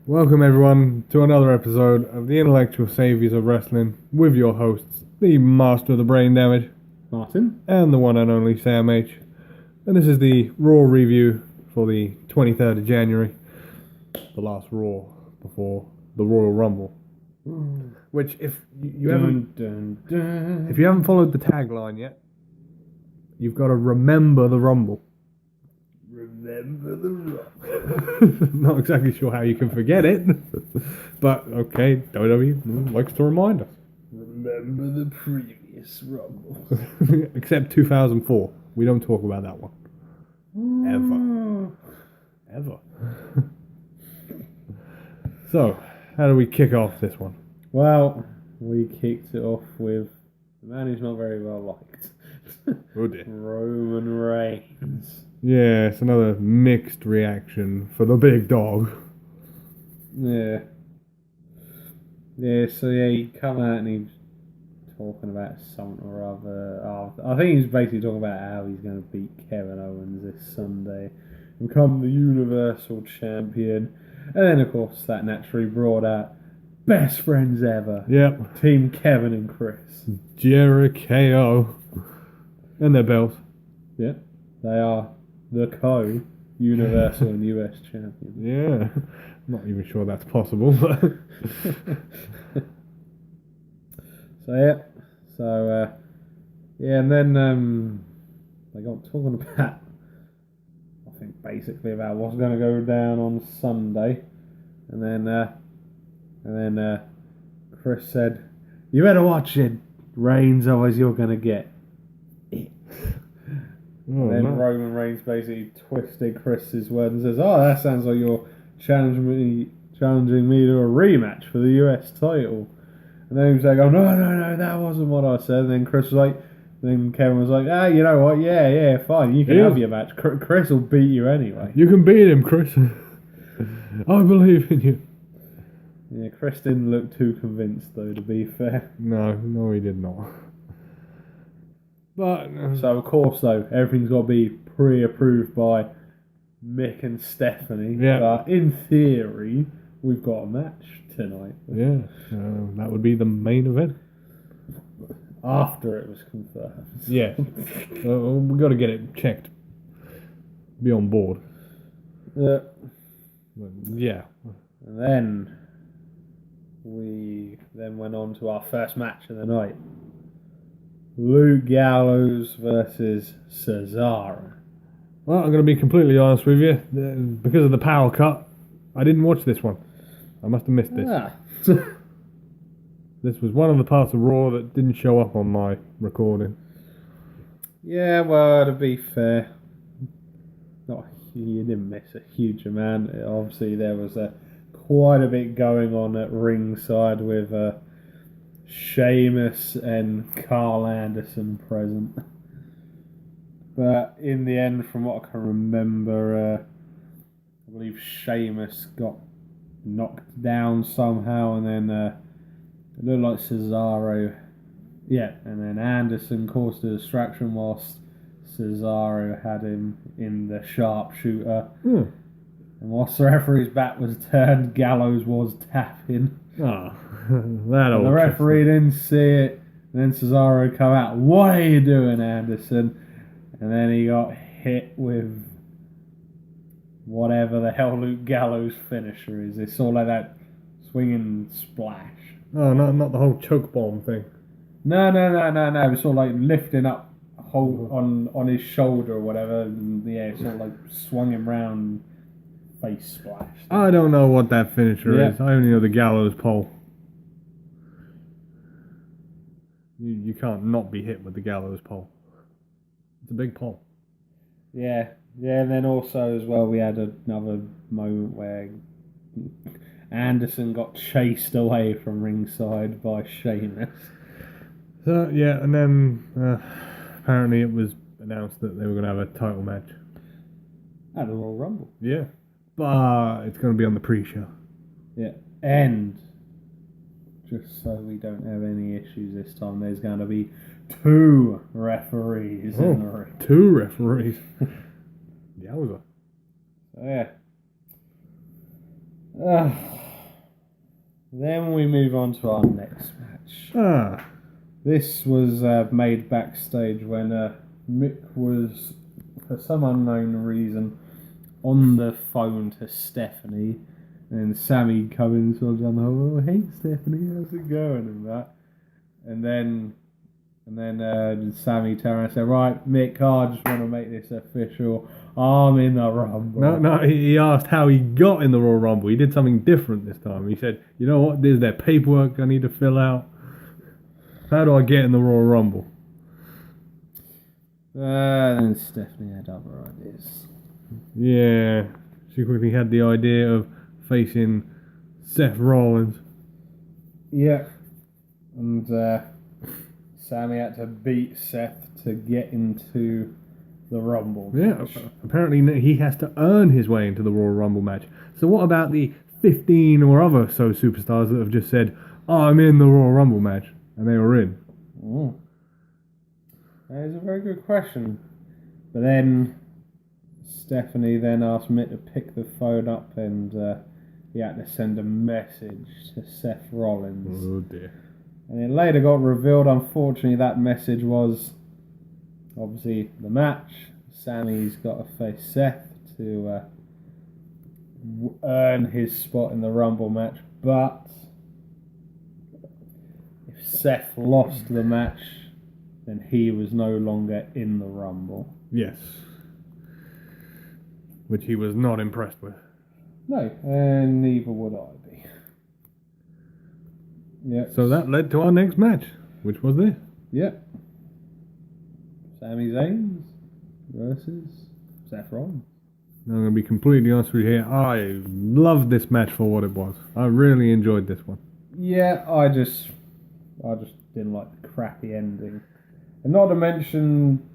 Welcome everyone to another episode of the Intellectual Saviors of Wrestling with your hosts, the Master of the Brain Damage, Martin, and the one and only Sam H. And this is the Raw review for the 23rd of January, the last Raw before the Royal Rumble. Which, if you haven't followed the tagline yet, you've got to remember the Rumble. Remember the Rumble. Not exactly sure how you can forget it, but okay, WWE likes to remind us. Remember the previous Rumble. Except 2004. We don't talk about that one. Ever. So, how do we kick off this one? Well, we kicked it off with the man who's not very well liked. Oh dear. Roman Reigns. Yeah, it's another mixed reaction for the big dog. Yeah. Yeah, so he come out and he's talking about something or other. I think he's basically talking about how he's going to beat Kevin Owens this Sunday, become the Universal Champion, and then of course that naturally brought out best friends ever. Yep. Team Kevin and Chris. Jericho. And their belts. Yeah, they are the co-Universal and US Champions. Yeah. Not even sure that's possible, but... And then they got talking about, I think basically about what's going to go down on Sunday, and then Chris said, "You better watch it, Reigns, otherwise you're going to get it." Oh, then no. Roman Reigns basically twisted Chris's word and says, "Oh, that sounds like you're challenging me to a rematch for the US title." And then he was like, "Oh, no, that wasn't what I said." And then Kevin was like, you know what? Yeah, fine. You can have your match. Chris will beat you anyway. You can beat him, Chris. I believe in you. Yeah, Chris didn't look too convinced, though, to be fair. No, he did not. But So, of course, though, everything's got to be pre-approved by Mick and Stephanie. Yeah. But in theory, we've got a match tonight. yeah, that would be the main event. After it was confirmed. Yeah, we got to get it checked. Be on board. Yeah. And then we went on to our first match of the night. Luke Gallows versus Cesaro. Well, I'm going to be completely honest with you. Because of the power cut, I didn't watch this one. I must have missed this. This was one of the parts of Raw that didn't show up on my recording. Yeah, well, to be fair, you didn't miss a huge amount. Obviously, there was quite a bit going on at ringside with Sheamus and Carl Anderson present. But in the end, from what I can remember, I believe Sheamus got knocked down somehow, and then it looked like Cesaro. Yeah, and then Anderson caused a distraction whilst Cesaro had him in the sharpshooter. And whilst the referee's back was turned, Gallows was tapping. Oh, that old. The referee didn't see it. And then Cesaro come out. "What are you doing, Anderson?" And then he got hit with whatever the hell Luke Gallows' finisher is. It's all like that swinging splash. Oh, not the whole choke bomb thing. No. It's sort of like lifting up on his shoulder or whatever. And yeah, sort of like swung him round, face splash. I don't know what that finisher is. I only know the Gallows pole. You can't not be hit with the Gallows pole. It's a big pole. Yeah, and then also as well we had another moment where Anderson got chased away from ringside by Sheamus. So, yeah, and then apparently it was announced that they were going to have a title match. At the Royal Rumble. Yeah. But it's going to be on the pre-show. Yeah, and just so we don't have any issues this time, there's going to be 2 referees in the ring. 2 referees. Yowza. So, yeah. Then we move on to our next match. Ah, This was made backstage when Mick was, for some unknown reason, on the phone to Stephanie, and Sammy coming sort of down the hall. Oh, hey Stephanie, how's it going and that, and then Sammy turned around and said, "Right, Mick, I just want to make this official. I'm in the Rumble." no, he asked how he got in the Royal Rumble. He did something different this time. He said, you know what, there's that paperwork I need to fill out. How do I get in the Royal Rumble? And then Stephanie had other ideas. Yeah, she quickly had the idea of facing Seth Rollins. Yeah, and Sammy had to beat Seth to get into the Rumble. Yeah, match. apparently he has to earn his way into the Royal Rumble match. So what about the 15 or other so superstars that have just said, I'm in the Royal Rumble match, and they were in? That is a very good question. But then Stephanie then asked Mick to pick the phone up, and he had to send a message to Seth Rollins. Oh dear. And it later got revealed, unfortunately, that message was obviously the match. Sammy's got to face Seth to earn his spot in the Rumble match. But if Seth lost the match, then he was no longer in the Rumble. Yes. Which he was not impressed with. No, and neither would I be. Yep. So that led to our next match, which was this. Yep. Sami Zayn versus Seth Rollins. I'm going to be completely honest with you here. I loved this match for what it was. I really enjoyed this one. Yeah, I just didn't like the crappy ending. And not to mention,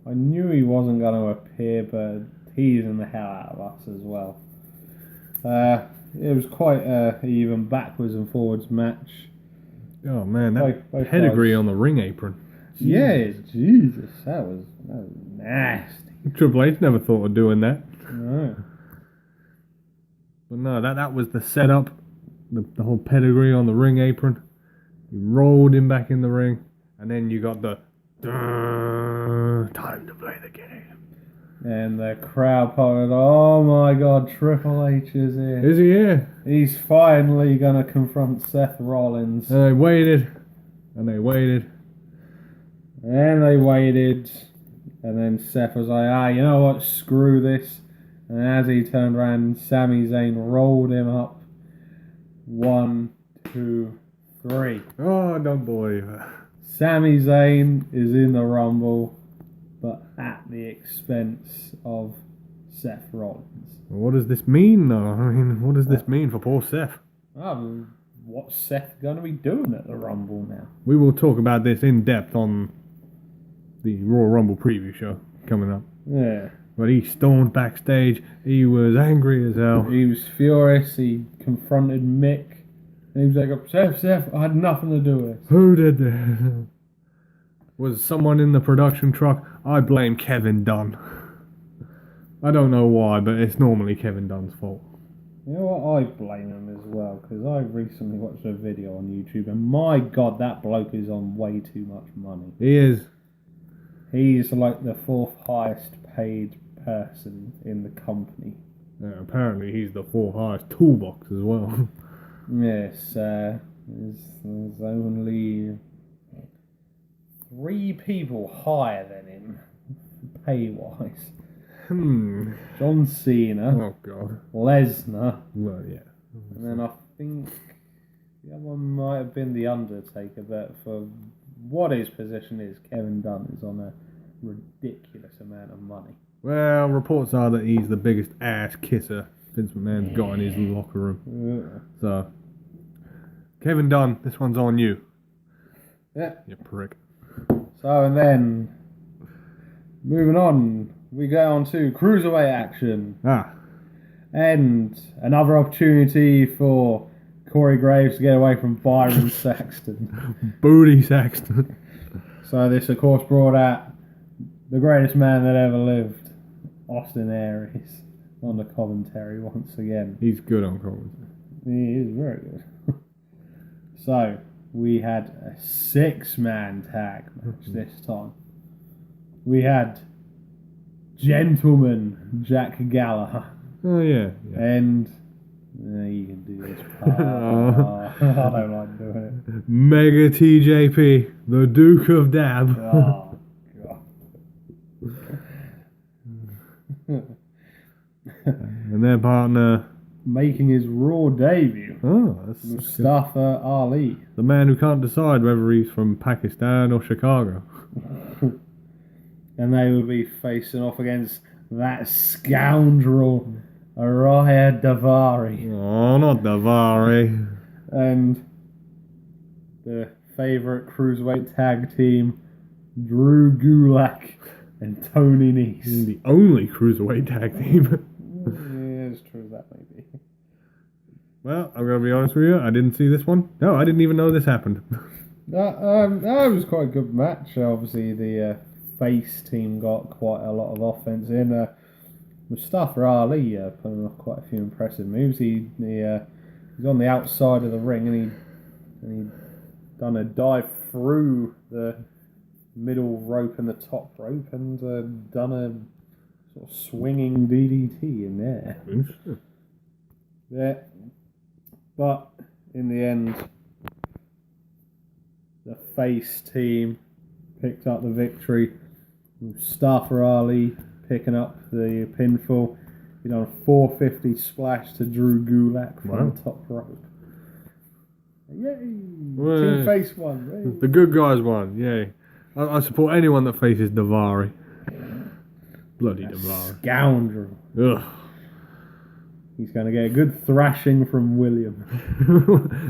I knew he wasn't going to appear, but teasing the hell out of us as well. It was quite a even backwards and forwards match. Oh man, that Both pedigree guys. on the ring apron. Yeah, Jesus, that was nasty. Triple H never thought of doing that. No. But no, that was the setup. The whole pedigree on the ring apron. You rolled him back in the ring. And then you got the time to play the game. And the crowd parted, oh my god, Triple H is here. Is he here? He's finally going to confront Seth Rollins. And they waited. And they waited. And they waited. And then Seth was like, you know what, screw this. And as he turned around, Sami Zayn rolled him up. 1, 2, 3. Oh, I don't believe it. Sami Zayn is in the Rumble, but at the expense of Seth Rollins. What does this mean, though? I mean, what does this mean for poor Seth? What's Seth going to be doing at the Rumble now? We will talk about this in depth on the Royal Rumble preview show coming up. Yeah. But he stormed backstage. He was angry as hell. He was furious. He confronted Mick. And he was like, Seth, I had nothing to do with it. Who did this? Was someone in the production truck? I blame Kevin Dunn. I don't know why, but it's normally Kevin Dunn's fault. You know what? I blame him as well, because I recently watched a video on YouTube, and my god, that bloke is on way too much money. He is. He's like the 4th highest paid person in the company. Apparently he's the 4th highest toolbox as well. Yes, there's only 3 people higher than him, pay-wise. John Cena, Oh god. Lesnar, Well, yeah. and then I think the other one might have been The Undertaker, but for what his position is, Kevin Dunn is on a ridiculous amount of money. Well, reports are that he's the biggest ass kisser Vince McMahon's got in his locker room. So, Kevin Dunn, this one's on you. Yeah. You prick. So, and then, moving on, we go on to Cruiserweight action. And another opportunity for Corey Graves to get away from Byron Saxton. Booty Saxton. So this, of course, brought out the greatest man that ever lived, Austin Aries, on the commentary once again. He's good on commentary. He is very good. So, we had a 6-man tag match this time. We had Gentleman Jack Gallagher. Oh, yeah. And you can do this part. I don't like doing it. Mega TJP, the Duke of Dab. Oh, God. And their partner. Making his Raw debut. Oh, that's Mustafa Ali. the man who can't decide whether he's from Pakistan or Chicago. And they will be facing off against that scoundrel, Araya Davari. Oh, not Davari. And the favourite cruiserweight tag team, Drew Gulak and Tony Nese. The only cruiserweight tag team. Yeah, it's true, that may be. Well, I'm going to be honest with you. I didn't see this one. No, I didn't even know this happened. That was quite a good match. Obviously, the face team got quite a lot of offense in. Mustafa Ali putting off quite a few impressive moves. He's on the outside of the ring and he done a dive through the middle rope and the top rope and done a sort of swinging DDT in there. Interesting. Yeah, but in the end, the face team picked up the victory. Mustafa Ali picking up the pinfall. He done a 450 splash to Drew Gulak from the top rope. Yay! Well, Team face won. Yay. The good guys won. Yay. I support anyone that faces Davari. Bloody Davari. Scoundrel. Ugh. He's going to get a good thrashing from William.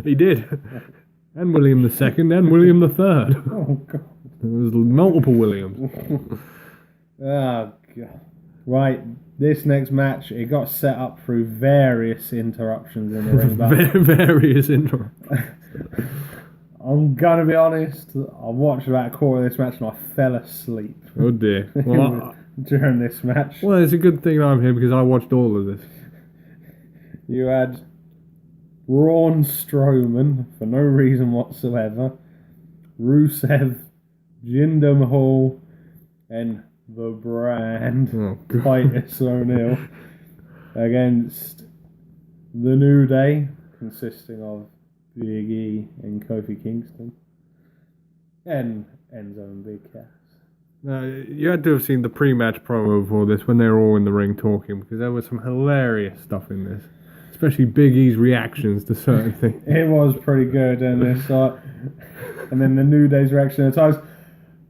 He did. And William the Second and William the Third. Oh, God. There was multiple Williams. Oh, God. Right, this next match, it got set up through various interruptions in the ring. But Various interruptions. I'm going to be honest, I watched about a quarter of this match and I fell asleep. Oh dear. Well, during this match. well, it's a good thing I'm here because I watched all of this. You had Braun Strowman, for no reason whatsoever, Rusev, Jinder Mahal, and the Brand, Titus O'Neil, against the New Day, consisting of Big E and Kofi Kingston, and Enzo and Big Cass. You had to have seen the pre-match promo for this when they were all in the ring talking because there was some hilarious stuff in this. Especially Big E's reactions to certain things. It was pretty good, and it's like, and then the New Day's reaction at times,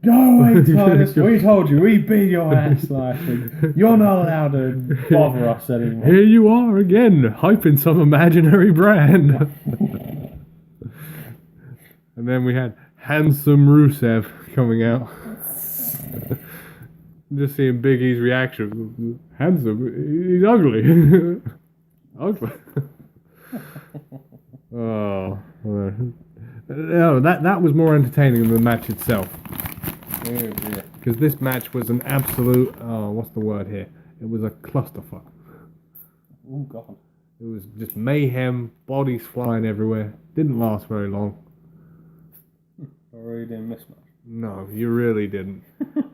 go away, Titus, we told you, we beat your ass last week. You're not allowed to bother us anymore. Here you are again, hyping some imaginary brand. And then we had handsome Rusev coming out. Just seeing Big E's reaction. Handsome? He's ugly. Ugly. Oh, no, that was more entertaining than the match itself. Because this match was an absolute, what's the word here? It was a clusterfuck. Oh God. It was just mayhem, bodies flying everywhere. Didn't last very long. I really didn't miss much. No, you really didn't.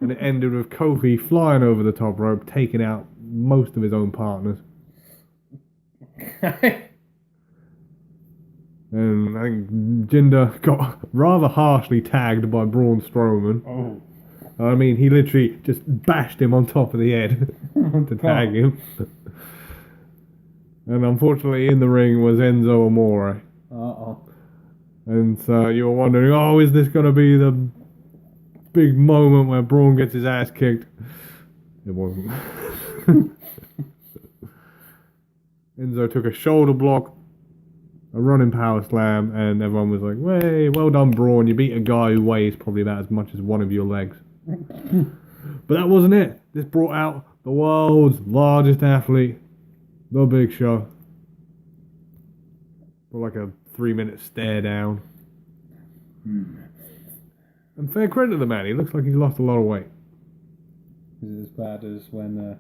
And it ended with Kofi flying over the top rope, taking out most of his own partners. And I think Jinder got rather harshly tagged by Braun Strowman. Oh. I mean, he literally just bashed him on top of the head to tag him. And unfortunately, in the ring was Enzo Amore. Uh-oh. And so you were wondering, oh, is this going to be the big moment where Braun gets his ass kicked? It wasn't. Enzo took a shoulder block, a running power slam, and everyone was like, "Way, well done, Braun. You beat a guy who weighs probably about as much as one of your legs." But that wasn't it. This brought out the world's largest athlete, The Big Show. For like a 3-minute stare down. And fair credit to the man. He looks like he's lost a lot of weight. Is it as bad as when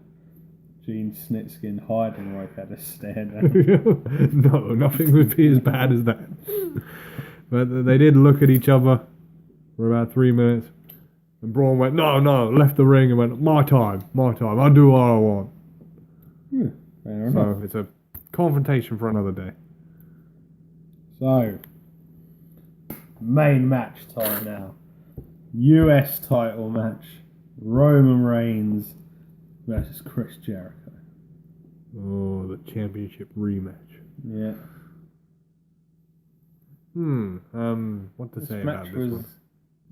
Gene Snitsky hiding right at a stare down. No, nothing would be as bad as that. But they did look at each other for about 3 minutes. And Braun went, no, left the ring and went, my time, I'll do what I want. Fair enough. So it's a confrontation for another day. So, main match time now. US title match. Roman Reigns versus Chris Jericho. Oh, the championship rematch. Yeah. What to This say match about was this one?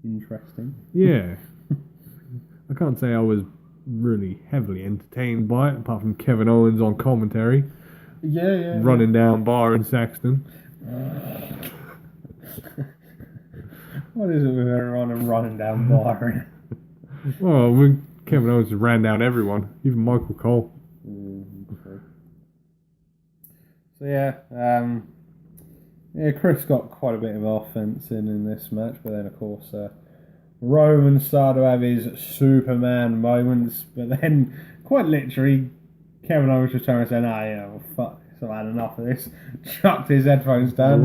interesting. Yeah. I can't say I was really heavily entertained by it, apart from Kevin Owens on commentary, Yeah. running down Bar and Saxton. What is it with everyone and running down Byron? Well, Kevin Owens just ran down everyone, even Michael Cole. So Chris got quite a bit of offense in this match, but then of course Roman started to have his Superman moments, but then quite literally Kevin Owens just turned and said, well, fuck this, I've had enough of this. Chucked his headphones down,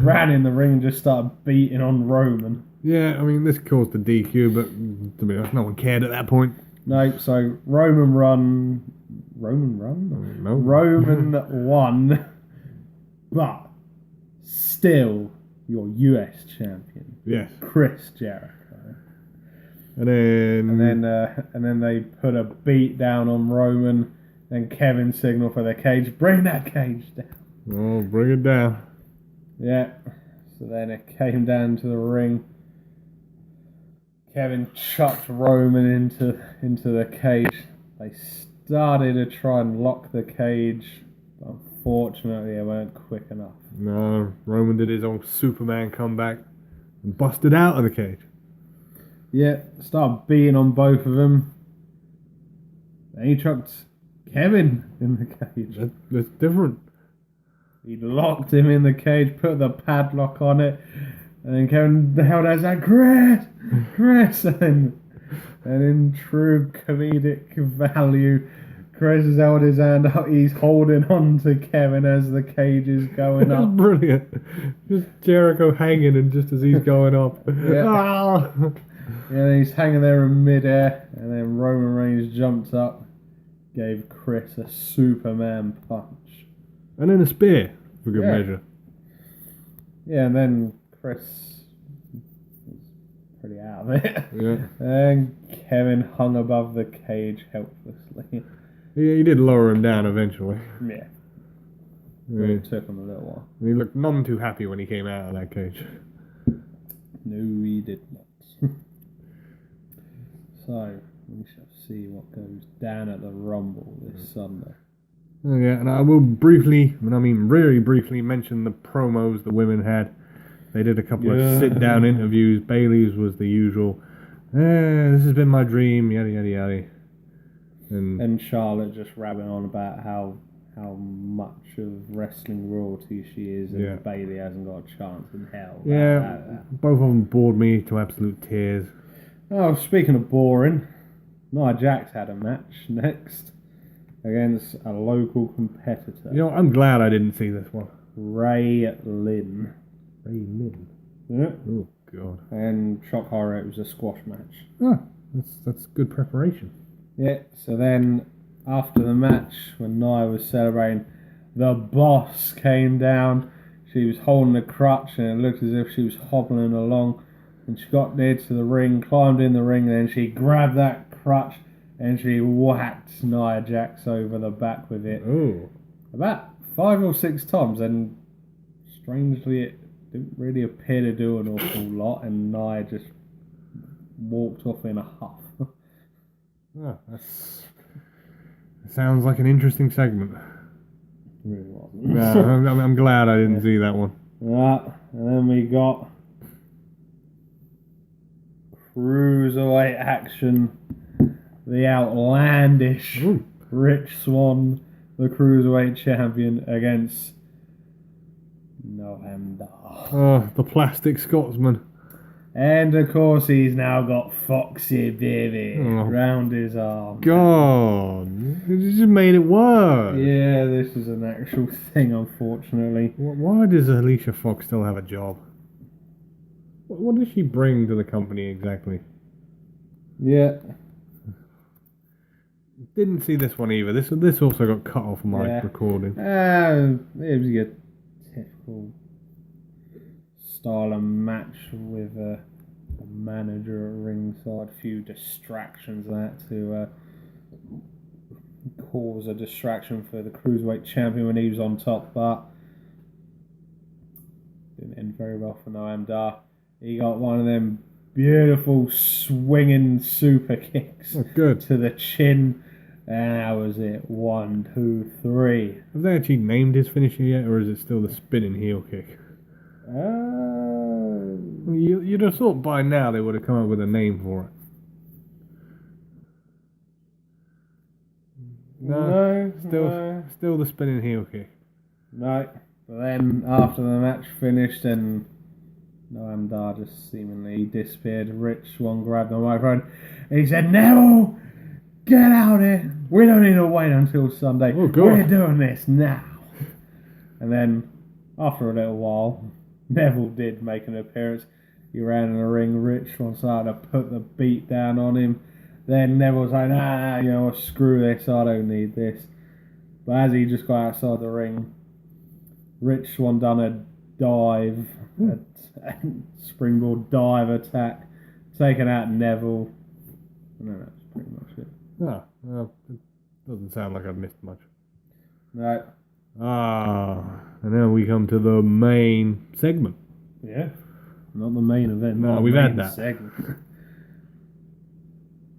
ran in the ring and just started beating on Roman. Yeah, I mean, this caused the DQ, but to be honest, no one cared at that point. No, so Roman won, but still your US champion. Yes. Chris Jericho. And then they put a beat down on Roman, and Kevin signaled for the cage. Bring that cage down. Oh, bring it down. Yeah. So then it came down to the ring. Kevin chucked Roman into the cage. They started to try and lock the cage. Unfortunately, they weren't quick enough. No, Roman did his old Superman comeback and busted out of the cage. Yeah, started beating on both of them. Then he chucked Kevin in the cage. That's different. He locked him in the cage, put the padlock on it, and then Kevin held out his hand, Chris, and in true comedic value, Chris has held his hand out, he's holding on to Kevin as the cage is going That's up. brilliant. Just Jericho hanging, and just as he's going up. Yeah. Ah! Yeah, he's hanging there in midair, and then Roman Reigns jumped up, gave Chris a Superman punch. And then a spear, for good measure. Yeah, and then Chris was pretty out of it. Yeah. And Kevin hung above the cage helplessly. Yeah, he did lower him down eventually. Yeah. Yeah. It took him a little while. And he looked none too happy when he came out of that cage. No, he did not. So, we shall see what goes down at the Rumble this Sunday. Oh, yeah, and I will briefly, really briefly, mention the promos the women had. They did a couple of sit-down interviews. Bailey's was the usual, this has been my dream, yada, yada, yada. And Charlotte just rabbiting on about how much of wrestling royalty she is, and Bailey hasn't got a chance in hell. Both of them bored me to absolute tears. Oh, speaking of boring, Nia Jax had a match next against a local competitor. You know, I'm glad I didn't see this one. Ray Lynn. Yeah. Oh, God. And shock horror, it was a squash match. Oh, that's good preparation. Yeah, so then after the match, when Nia was celebrating, the boss came down. She was holding a crutch, and it looked as if she was hobbling along. And she got near to the ring, climbed in the ring, and then she grabbed that crutch and she whacked Nia Jax over the back with it. Oh. About 5 or 6 times, and strangely it didn't really appear to do an awful lot, and Nia just walked off in a huff. Oh, that sounds like an interesting segment. It really wasn't. No, I'm glad I didn't see that one. Yeah, and then we got cruiserweight action. The outlandish Rich Swann, the cruiserweight champion, against Noam Dar. Oh, the plastic Scotsman. And of course, he's now got Foxy Baby Oh. round his arm. God, you just made it worse. Yeah, this is an actual thing, unfortunately. Why does Alicia Fox still have a job? What does she bring to the company exactly? Yeah. Didn't see this one either. This also got cut off my Yeah. recording. It was your typical style of match with a manager at ringside. A few distractions that to cause a distraction for the Cruiserweight champion when he was on top, but didn't end very well for Noam Dar. He got one of them beautiful swinging super kicks Good. to the chin, and that was it. 1, 2, 3. Have they actually named his finisher yet, or is it still the spinning heel kick? You'd have thought by now they would have come up with a name for it. No, still the spinning heel kick. No, but then after the match finished and Noam Dar just seemingly disappeared, Rich Swann grabbed the microphone and he said, "Neville, get out here. We don't need to wait until Sunday. Oh, God. We're doing this now." And then after a little while, Neville did make an appearance. He ran in the ring. Rich Swann started to put the beat down on him. Then Neville was like, "Nah, you know, screw this. I don't need this." But as he just got outside the ring, Rich Swann done a dive, a springboard dive attack, taking out Neville. And then that's pretty much it. Ah, well, it doesn't sound like I've missed much. No. And then we come to the main segment. Yeah. Not the main event. No, not the we've main had that. segment.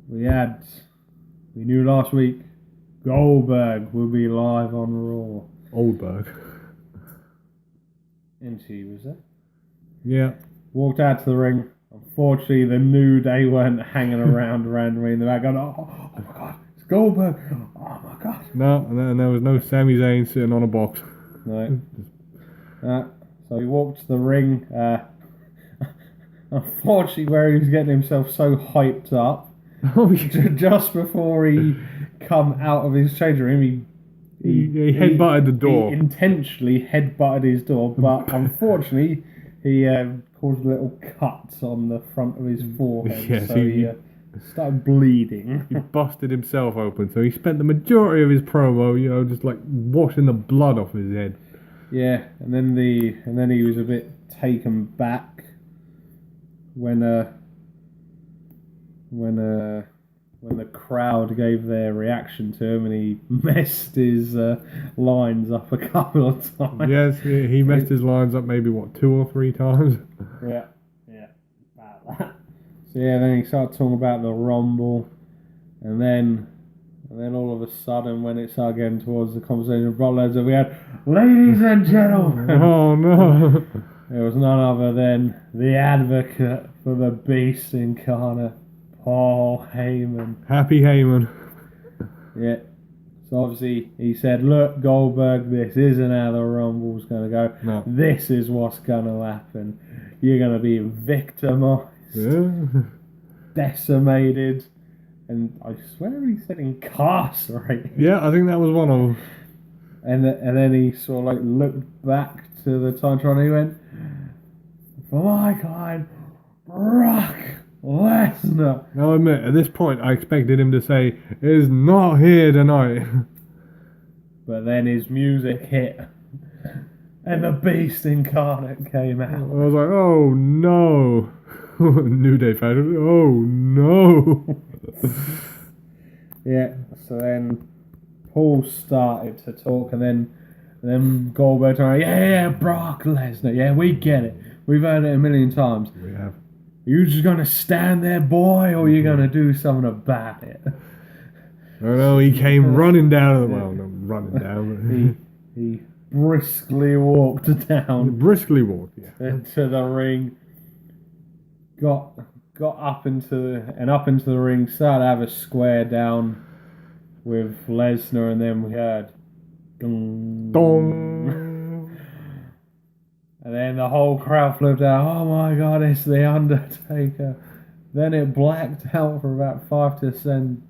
We knew last week Goldberg will be live on Raw. Oldberg. And she was there. Yeah. Walked out to the ring. Unfortunately, the New Day weren't hanging around randomly in the back going, oh my God, it's Goldberg. Oh my God. No, and there was no Sami Zayn sitting on a box. No. So he walked to the ring. Unfortunately, where he was getting himself so hyped up, just before he come out of his change room, he headbutted the door. He intentionally headbutted his door, but unfortunately, he caused a little cut on the front of his forehead, Yes, so he started bleeding. He busted himself open, so he spent the majority of his promo, just like washing the blood off his head. Yeah, and then he was a bit taken back when the crowd gave their reaction to him, and he messed his lines up a couple of times. Yes, he messed his lines up maybe 2 or 3 times. Yeah, about that. So yeah, then he started talking about the Rumble, and then all of a sudden, when it started getting towards the conversation of Brock Lesnar, we had, "Ladies and gentlemen," Oh no! it was none other than the advocate for the Beast incarnate, Paul Heyman. Happy Heyman. Yeah. So obviously he said, "Look, Goldberg, this isn't how the Rumble's going to go. No. This is what's going to happen. You're going to be victimized, decimated, and I swear he said incarcerated." Yeah, I think that was one of them. And then he sort of like looked back to the Titantron and he went, "For my kind, Brock Lesnar." Now, I admit, at this point, I expected him to say, "Is not here tonight." But then his music hit, and the Beast incarnate came I out. was like, "Oh no!" New Day fan. Oh no! Yeah. So then Paul started to talk, and then Goldberg told him, "Yeah, Brock Lesnar. Yeah, we get it. We've heard it a million times. We have. Are you just gonna stand there, boy, or are you gonna do something about it?" Oh no, he came running down. Well, not running down. He briskly walked down Briskly walked, yeah. into the ring. Got up into the ring. Started to have a square down with Lesnar, and then we heard dong. Dong. And then the whole crowd flipped out. Oh my God, it's the Undertaker. Then it blacked out for about 5 to 10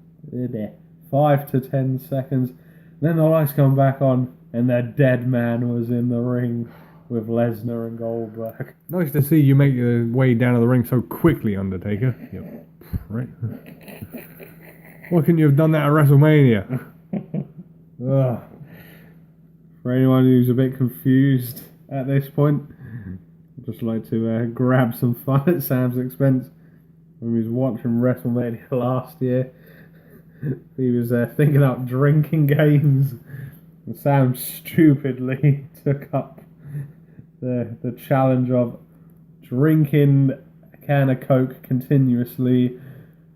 seconds. Then the lights come back on, and the dead man was in the ring with Lesnar and Goldberg. Nice to see you make your way down to the ring so quickly, Undertaker. Yep. Right. Why couldn't you have done that at WrestleMania? Ugh. For anyone who's a bit confused at this point, I'd just like to grab some fun at Sam's expense. When he was watching WrestleMania last year, he was thinking up drinking games, and Sam stupidly took up the challenge of drinking a can of Coke continuously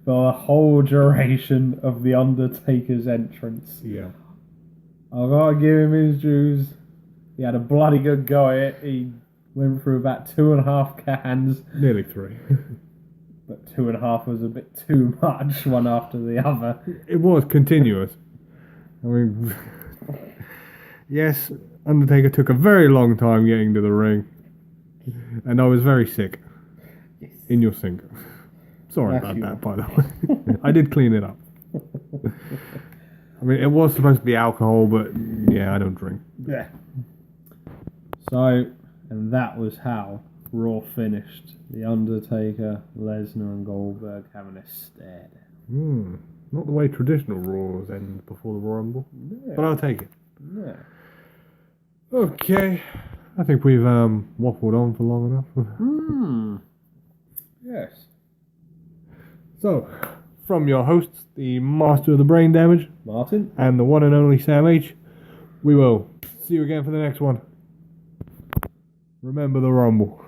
for the whole duration of the Undertaker's entrance. Yeah. I gotta give him his dues. He had a bloody good go at it. He went through about 2.5 cans. Nearly 3. But 2.5 was a bit too much, one after the other. It was continuous. I mean, yes, Undertaker took a very long time getting to the ring. And I was very sick. Yes. In your sink. Sorry about that, by the way. I did clean it up. I mean, it was supposed to be alcohol, but yeah, I don't drink. Yeah. So, and that was how Raw finished. The Undertaker, Lesnar, and Goldberg having a stead. Not the way traditional Raws end before the Royal Rumble. Yeah. But I'll take it. Yeah. Okay. I think we've waffled on for long enough. Yes. So, from your hosts, the Master of the Brain Damage, Martin. and the one and only Sam H, we will see you again for the next one. Remember the Rumble.